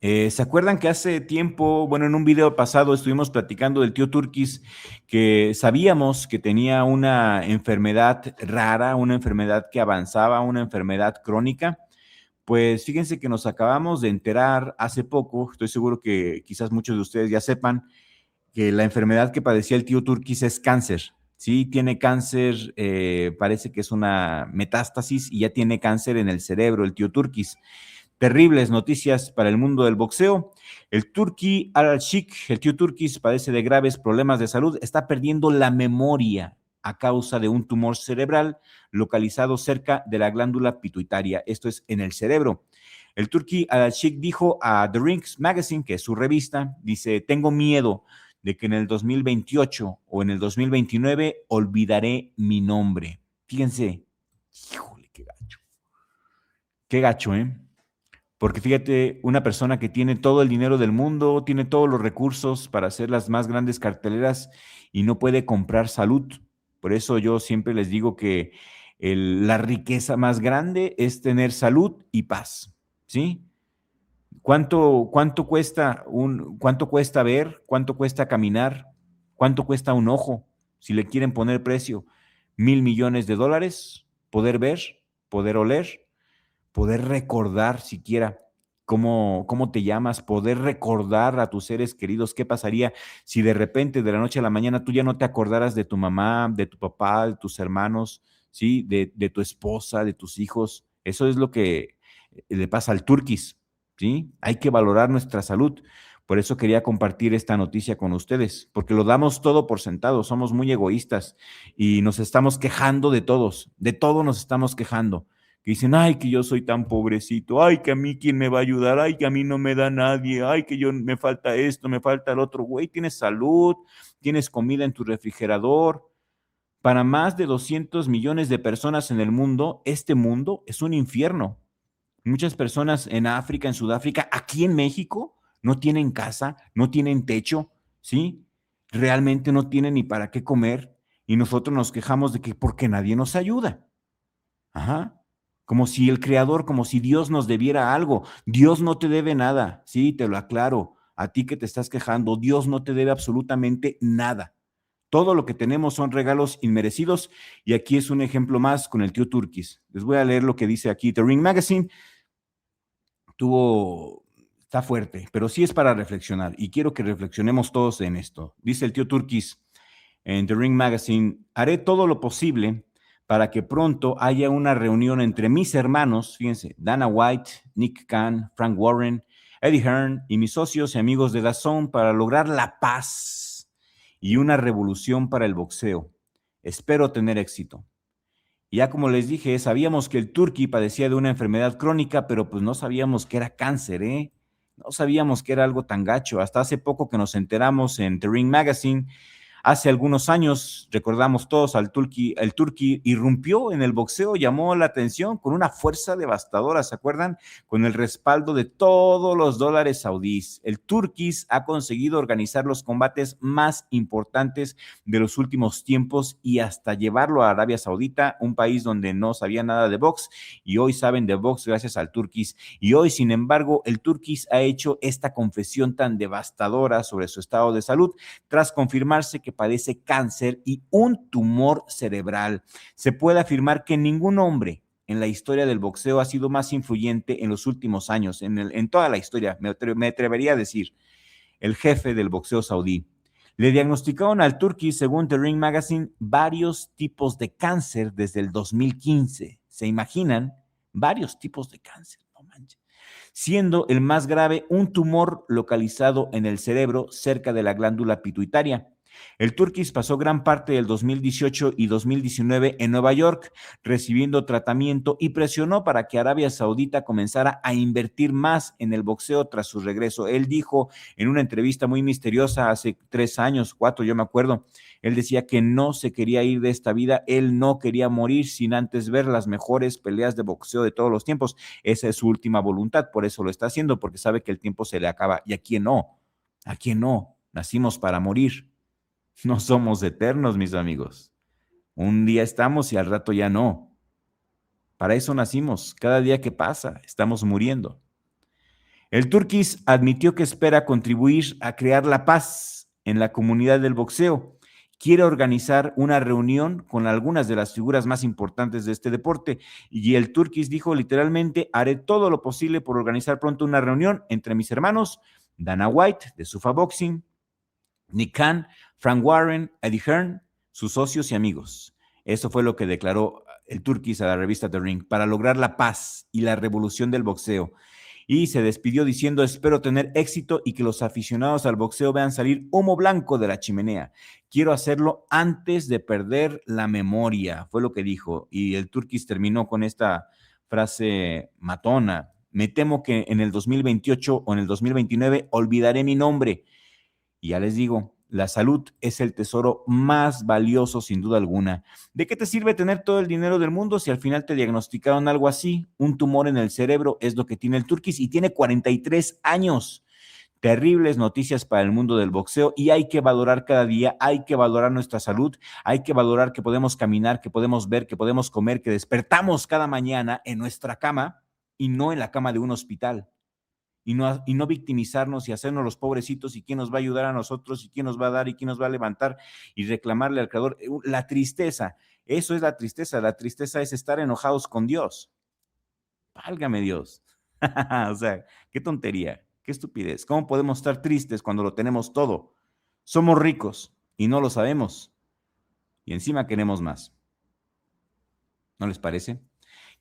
¿Se acuerdan que hace tiempo, bueno, en un video pasado estuvimos platicando del tío Turquís, que sabíamos que tenía una enfermedad rara, una enfermedad que avanzaba, una enfermedad crónica? Pues fíjense que nos acabamos de enterar hace poco, estoy seguro que quizás muchos de ustedes ya sepan, que la enfermedad que padecía el tío Turquís es cáncer. Sí, tiene cáncer, parece que es una metástasis y ya tiene cáncer en el cerebro, el tío Turquís. Terribles noticias para el mundo del boxeo. El Turki Al-Sheikh, el tío Turquís, padece de graves problemas de salud, está perdiendo la memoria a causa de un tumor cerebral localizado cerca de la glándula pituitaria, esto es en el cerebro. El Turki Al-Sheikh dijo a The Rings Magazine, que es su revista, dice, tengo miedo de que en el 2028 o en el 2029 olvidaré mi nombre. Fíjense, híjole, qué gacho, ¿eh? Porque fíjate, una persona que tiene todo el dinero del mundo, tiene todos los recursos para hacer las más grandes carteleras y no puede comprar salud. Por eso yo siempre les digo que la riqueza más grande es tener salud y paz, ¿sí? ¿Cuánto cuesta ver? ¿Cuánto cuesta caminar? ¿Cuánto cuesta un ojo? Si le quieren poner precio, $1,000,000,000, poder ver, poder oler, poder recordar siquiera cómo te llamas, poder recordar a tus seres queridos. ¿Qué pasaría si de repente, de la noche a la mañana, tú ya no te acordaras de tu mamá, de tu papá, de tus hermanos, ¿sí? De tu esposa, de tus hijos? Eso es lo que le pasa al turquís, ¿sí? Hay que valorar nuestra salud. Por eso quería compartir esta noticia con ustedes, porque lo damos todo por sentado, somos muy egoístas y nos estamos quejando de todo nos estamos quejando, que dicen, ay, que yo soy tan pobrecito, ay, que a mí quién me va a ayudar, ay, que a mí no me da nadie, ay, que yo me falta esto, me falta el otro, güey, tienes salud, tienes comida en tu refrigerador. Para más de 200 millones de personas en el mundo, este mundo es un infierno. Muchas personas en África, en Sudáfrica, aquí en México, no tienen casa, no tienen techo, ¿sí? Realmente no tienen ni para qué comer y nosotros nos quejamos de que porque nadie nos ayuda. Ajá. Como si el creador, como si Dios nos debiera algo. Dios no te debe nada, sí, te lo aclaro. A ti que te estás quejando, Dios no te debe absolutamente nada. Todo lo que tenemos son regalos inmerecidos y aquí es un ejemplo más con el tío Turquís. Les voy a leer lo que dice aquí The Ring Magazine. Está fuerte, pero sí es para reflexionar y quiero que reflexionemos todos en esto. Dice el tío Turquís en The Ring Magazine, haré todo lo posible para que pronto haya una reunión entre mis hermanos, fíjense, Dana White, Nick Khan, Frank Warren, Eddie Hearn y mis socios y amigos de DAZN para lograr la paz y una revolución para el boxeo. Espero tener éxito. Y ya como les dije, sabíamos que el Turqui padecía de una enfermedad crónica, pero pues no sabíamos que era cáncer, ¿eh? No sabíamos que era algo tan gacho. Hasta hace poco que nos enteramos en The Ring Magazine. Hace algunos años, recordamos todos, el Turqui irrumpió en el boxeo, llamó la atención con una fuerza devastadora, ¿se acuerdan? Con el respaldo de todos los dólares saudíes. El Turquís ha conseguido organizar los combates más importantes de los últimos tiempos y hasta llevarlo a Arabia Saudita, un país donde no sabía nada de box y hoy saben de box gracias al Turquís. Y hoy, sin embargo, el Turquís ha hecho esta confesión tan devastadora sobre su estado de salud tras confirmarse que padece cáncer y un tumor cerebral. Se puede afirmar que ningún hombre en la historia del boxeo ha sido más influyente en los últimos años, en toda la historia, me atrevería a decir, el jefe del boxeo saudí. Le diagnosticaron al Turqui, según The Ring Magazine, varios tipos de cáncer desde el 2015. ¿Se imaginan? Varios tipos de cáncer, no manches. Siendo el más grave un tumor localizado en el cerebro cerca de la glándula pituitaria. El Turquís pasó gran parte del 2018 y 2019 en Nueva York recibiendo tratamiento y presionó para que Arabia Saudita comenzara a invertir más en el boxeo tras su regreso. Él dijo en una entrevista muy misteriosa hace 3 años, 4, yo me acuerdo, él decía que no se quería ir de esta vida, él no quería morir sin antes ver las mejores peleas de boxeo de todos los tiempos. Esa es su última voluntad, por eso lo está haciendo, porque sabe que el tiempo se le acaba. ¿Y a quién no? ¿A quién no? Nacimos para morir. No somos eternos, mis amigos. Un día estamos y al rato ya no. Para eso nacimos. Cada día que pasa, estamos muriendo. El Turquís admitió que espera contribuir a crear la paz en la comunidad del boxeo. Quiere organizar una reunión con algunas de las figuras más importantes de este deporte. Y el Turquís dijo literalmente: haré todo lo posible por organizar pronto una reunión entre mis hermanos, Dana White, de Sufa Boxing, Nick Khan, Frank Warren, Eddie Hearn, sus socios y amigos. Eso fue lo que declaró el Turquís a la revista The Ring, para lograr la paz y la revolución del boxeo. Y se despidió diciendo: espero tener éxito y que los aficionados al boxeo vean salir humo blanco de la chimenea. Quiero hacerlo antes de perder la memoria, fue lo que dijo. Y el Turquís terminó con esta frase matona: me temo que en el 2028 o en el 2029 olvidaré mi nombre. Y ya les digo, la salud es el tesoro más valioso sin duda alguna. ¿De qué te sirve tener todo el dinero del mundo si al final te diagnosticaron algo así? Un tumor en el cerebro es lo que tiene el Turquís y tiene 43 años. Terribles noticias para el mundo del boxeo y hay que valorar cada día, hay que valorar nuestra salud, hay que valorar que podemos caminar, que podemos ver, que podemos comer, que despertamos cada mañana en nuestra cama y no en la cama de un hospital. Y no victimizarnos y hacernos los pobrecitos y quién nos va a ayudar a nosotros y quién nos va a dar y quién nos va a levantar y reclamarle al Creador. La tristeza, eso es la tristeza es estar enojados con Dios. Válgame Dios. O sea, qué tontería, qué estupidez. ¿Cómo podemos estar tristes cuando lo tenemos todo? Somos ricos y no lo sabemos y encima queremos más. ¿No les parece?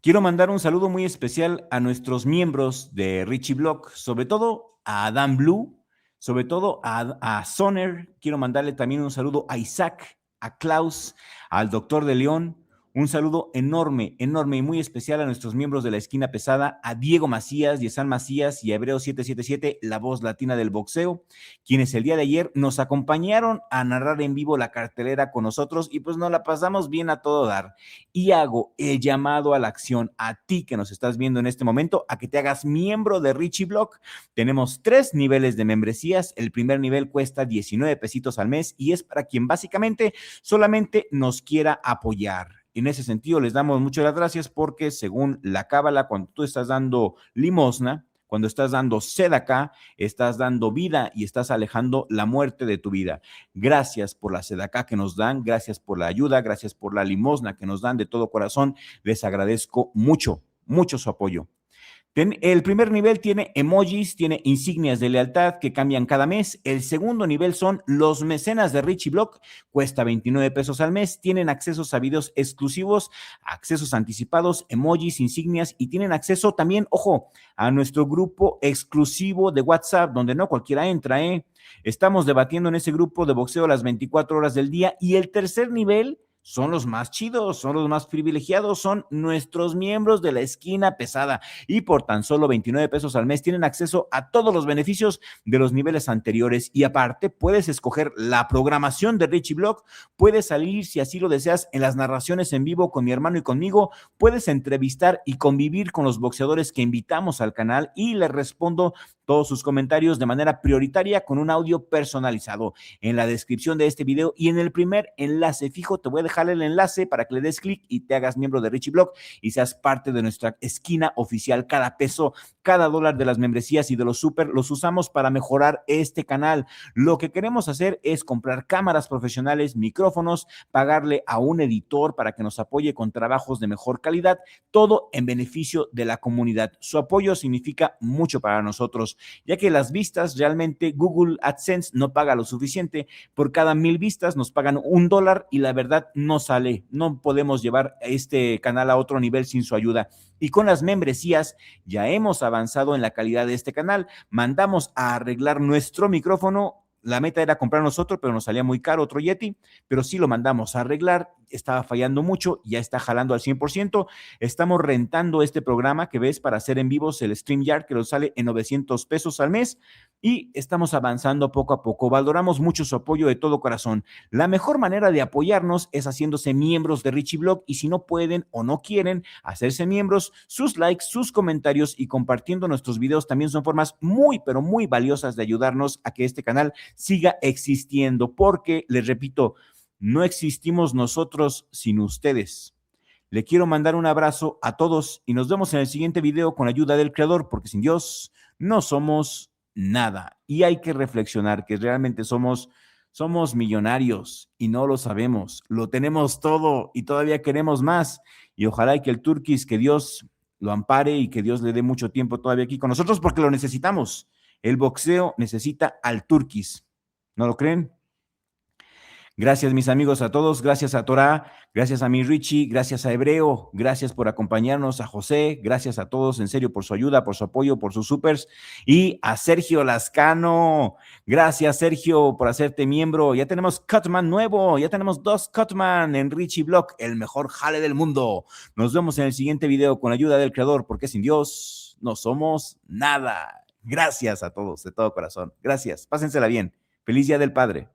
Quiero mandar un saludo muy especial a nuestros miembros de Richie Block, sobre todo a Adam Blue, sobre todo a Soner. Quiero mandarle también un saludo a Isaac, a Klaus, al Doctor de León. Un saludo enorme, enorme y muy especial a nuestros miembros de la Esquina Pesada, a Diego Macías, Yesan Macías y a Hebreo 777, la voz latina del boxeo, quienes el día de ayer nos acompañaron a narrar en vivo la cartelera con nosotros y pues nos la pasamos bien a todo dar. Y hago el llamado a la acción a ti que nos estás viendo en este momento, a que te hagas miembro de Richie Block. Tenemos 3 niveles de membresías. El primer nivel cuesta 19 pesitos al mes y es para quien básicamente solamente nos quiera apoyar. En ese sentido, les damos muchas las gracias porque según la cábala, cuando tú estás dando limosna, cuando estás dando sedacá, estás dando vida y estás alejando la muerte de tu vida. Gracias por la sedacá que nos dan, gracias por la ayuda, gracias por la limosna que nos dan de todo corazón. Les agradezco mucho, mucho su apoyo. El primer nivel tiene emojis, tiene insignias de lealtad que cambian cada mes. El segundo nivel son los mecenas de Richie Block, cuesta 29 pesos al mes. Tienen accesos a videos exclusivos, accesos anticipados, emojis, insignias y tienen acceso también, ojo, a nuestro grupo exclusivo de WhatsApp, donde no cualquiera entra, ¿eh? Estamos debatiendo en ese grupo de boxeo las 24 horas del día. Y el tercer nivel son los más chidos, son los más privilegiados, son nuestros miembros de la Esquina Pesada y por tan solo 29 pesos al mes tienen acceso a todos los beneficios de los niveles anteriores y aparte puedes escoger la programación de Richie Block, puedes salir si así lo deseas en las narraciones en vivo con mi hermano y conmigo, puedes entrevistar y convivir con los boxeadores que invitamos al canal y les respondo todos sus comentarios de manera prioritaria con un audio personalizado. En la descripción de este video y en el primer enlace fijo te voy a dejar el enlace para que le des clic y te hagas miembro de Richie Block y seas parte de nuestra esquina oficial. Cada peso, cada dólar de las membresías y de los super los usamos para mejorar este canal. Lo que queremos hacer es comprar cámaras profesionales, micrófonos, pagarle a un editor para que nos apoye con trabajos de mejor calidad, todo en beneficio de la comunidad. Su apoyo significa mucho para nosotros, ya que las vistas realmente Google AdSense no paga lo suficiente. Por cada 1000 vistas nos pagan $1 y la verdad no sale, no podemos llevar este canal a otro nivel sin su ayuda. Y con las membresías ya hemos avanzado en la calidad de este canal. Mandamos a arreglar nuestro micrófono. La meta era comprar nosotros, pero nos salía muy caro otro Yeti, pero sí lo mandamos a arreglar, estaba fallando mucho, ya está jalando al 100%, estamos rentando este programa que ves para hacer en vivos el StreamYard, que nos sale en 900 pesos al mes, y estamos avanzando poco a poco, valoramos mucho su apoyo de todo corazón. La mejor manera de apoyarnos es haciéndose miembros de Richie Block, y si no pueden o no quieren hacerse miembros, sus likes, sus comentarios y compartiendo nuestros videos también son formas muy, pero muy valiosas de ayudarnos a que este canal siga existiendo, porque les repito, no existimos nosotros sin ustedes. Le quiero mandar un abrazo a todos y nos vemos en el siguiente video con la ayuda del Creador, porque sin Dios no somos nada. Y hay que reflexionar que realmente somos millonarios y no lo sabemos. Lo tenemos todo y todavía queremos más. Y ojalá que el Turquís, que Dios lo ampare y que Dios le dé mucho tiempo todavía aquí con nosotros porque lo necesitamos. El boxeo necesita al Turquís. ¿No lo creen? Gracias, mis amigos, a todos. Gracias a Torah, gracias a mi Richie, gracias a Hebreo, gracias por acompañarnos, a José, gracias a todos, en serio, por su ayuda, por su apoyo, por sus supers. Y a Sergio Lascano, gracias, Sergio, por hacerte miembro. Ya tenemos Cutman nuevo, ya tenemos 2 Cutman en Richie Blog, el mejor jale del mundo. Nos vemos en el siguiente video con la ayuda del Creador, porque sin Dios no somos nada. Gracias a todos, de todo corazón. Gracias. Pásensela bien. Feliz Día del Padre.